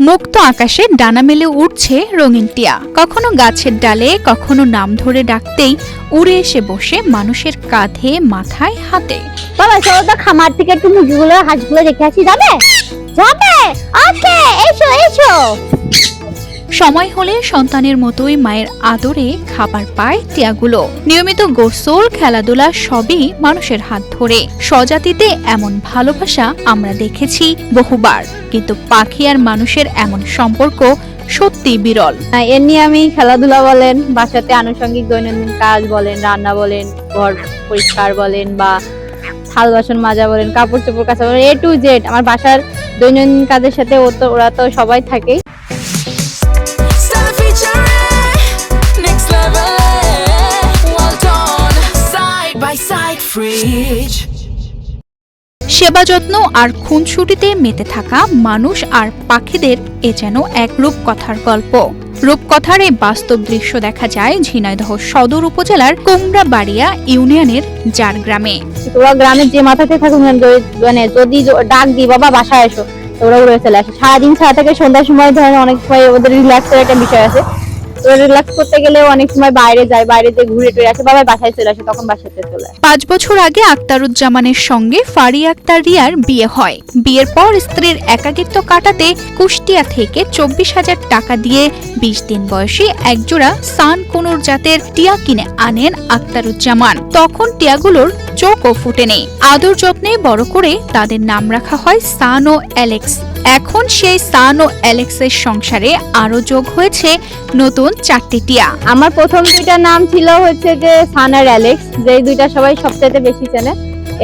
মুক্ত আকাশে ডানা মেলে উঠছে রঙিন টিয়া, কখনো গাছের ডালে, কখনো নাম ধরে ডাকতেই উড়ে এসে বসে মানুষের কাঁধে, মাথায়, হাতে। বাবা চলো তো খামার থেকে একটু মুরগিগুলো হাঁসগুলো রেখে আসি। যাবে যাবে ওকে, এসো এসো। সময় হলে সন্তানের মতোই মায়ের আদরে খাবার পায় টিয়াগুলো। নিয়মিত গোসল, খেলাধুলা সবই মানুষের হাত ধরে। স্বজাতিতে এমন ভালোবাসা আমরা দেখেছি বহুবার, কিন্তু পাখি আর মানুষের এমন সম্পর্ক সত্যি বিরল। এর নিয়ে আমি খেলাধুলা বলেন, বাসাতে আনুষঙ্গিক দৈনন্দিন কাজ বলেন, রান্না বলেন, ঘর পরিষ্কার বলেন, বা থাল বাসন মাজা বলেন, কাপড় চোপড় কাচা বলেন, A to Z আমার বাসার দৈনন্দিন কাজের সাথে ওরা তো সবাই থাকেই। সেবা যত্ন আর খুনসুটিতে মেতে থাকা মানুষ আর পাখিদের এ যেন এক রূপকথার গল্প। রূপকথার এই বাস্তব দৃশ্য দেখা যায় ঝিনাইদহ সদর উপজেলার কুমড়াবাড়িয়া ইউনিয়নের জার গ্রামে। ওরা গ্রামের যে মাথাতে থাকুক, মানে যদি ডাক দিই বাবা বাসায় এসো, ওরা উড়ে চলে আসে। সারাদিন ছাড়া থেকে সন্ধ্যার সময় ধরেন অনেক সময় ওদের রিল্যাক্সের একটা বিষয় আছে, রিল্যাক্স করতে গেলে অনেক সময় বাইরে যায়, বাইরে যে ঘুরে টুরে আসে, বাবা বাসায় চলে আসে, তখন বাসাতে চলে আসে। 5 বছর আগে আক্তারুজ্জামানের সঙ্গে ফারিয়া আক্তার রিয়ার বিয়ে হয়। বিয়ের পর স্ত্রীর একাকিত্ব কাটাতে কুষ্টিয়া থেকে 24,000 টাকা দিয়ে 20 দিন বয়সী একজোড়া সান কোনুর জাতের টিয়া কিনে আনেন আক্তারুজ্জামান। তখন টিয়াগুলোর চোখও ফুটেনি। আদর যত্নে বড় করে তাদের নাম রাখা হয় সান ও অ্যালেক্স। এখন সেই সান ও অ্যালেক্সের সংসারে আরো যোগ হয়েছে নতুন 4টি টিয়া। আমার প্রথম দুইটা নাম ছিল হচ্ছে যে সান আর অ্যালেক্স, যে দুইটা সবাই সবচেয়ে বেশি চেনে,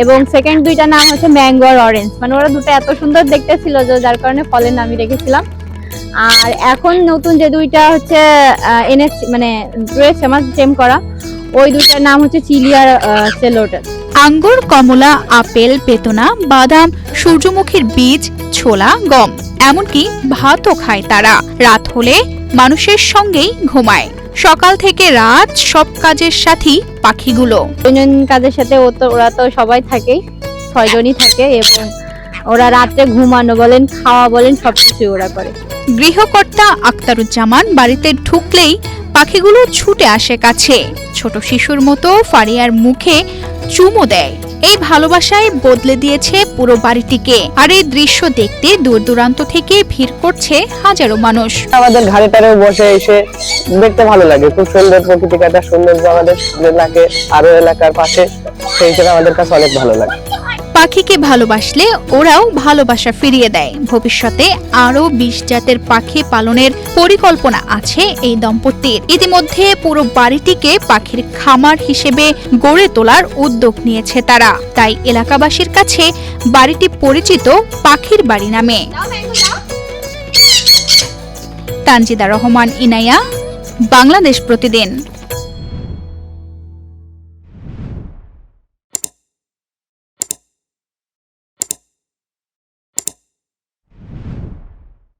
এবং সেকেন্ড দুইটা নাম হচ্ছে ম্যাঙ্গো আর অরেঞ্জ। মানে ওরা দুটো এত সুন্দর দেখতে ছিল যে যার কারণে ফলের নামই রেখেছিলাম। আর এখন নতুন যে দুইটা হচ্ছে এনেছি, মানে রয়েছে আমার টেম করা, ওই দুইটার নাম হচ্ছে চিলি আর সেলোটাস। আঙ্গুর, কমলা, আপেল, বেতনা, বাদাম, সূর্যমুখীর বীজ, ছোলা, গম, এমনকি ভাতও খায় তারা। রাত হলে মানুষের সঙ্গেই ঘুমায়। সকাল থেকে রাত সব কাজের সাথী পাখিগুলো। দৈনন্দিন কাজের সাথে ওরা তো সবাই থাকেই, 6 জনই থাকে, এবং ওরা রাতে ঘুমানো বলেন, খাওয়া বলেন, সবকিছু ওরা করে। গৃহকর্তা আক্তারুজ্জামান বাড়িতে ঢুকলেই পাখিগুলো ছুটে আসে কাছে। ছোট শিশুর মতো ফারিয়ার মুখে চুমু দেয়। এই ভালোবাসায় বদলে দিয়েছে পুরো বাড়িটিকে। আর এই দৃশ্য দেখতে দূর দূরান্ত থেকে ভিড় করছে হাজারো মানুষ। আমাদের ঘাড়ে টাড়ে বসে এসে দেখতে ভালো লাগে। খুব সুন্দর প্রকৃতিক একটা সৌন্দর্য আমাদের লাগে, আরো এলাকার পাশে, সেই হিসেবে আমাদের কাছে অনেক ভালো লাগে। পাখিকে ভালোবাসলে ওরাও ভালোবাসা ফিরিয়ে দেয়। ভবিষ্যতে আরো 20 জাতের পাখি পালনের পরিকল্পনা আছে এই দম্পতির। ইতিমধ্যে পুরো বাড়িটিকে পাখির খামার হিসেবে গড়ে তোলার উদ্যোগ নিয়েছে তারা। তাই এলাকাবাসীর কাছে বাড়িটি পরিচিত পাখির বাড়ি নামে। তানজিদা রহমান, ইনায়া, বাংলাদেশ প্রতিদিন।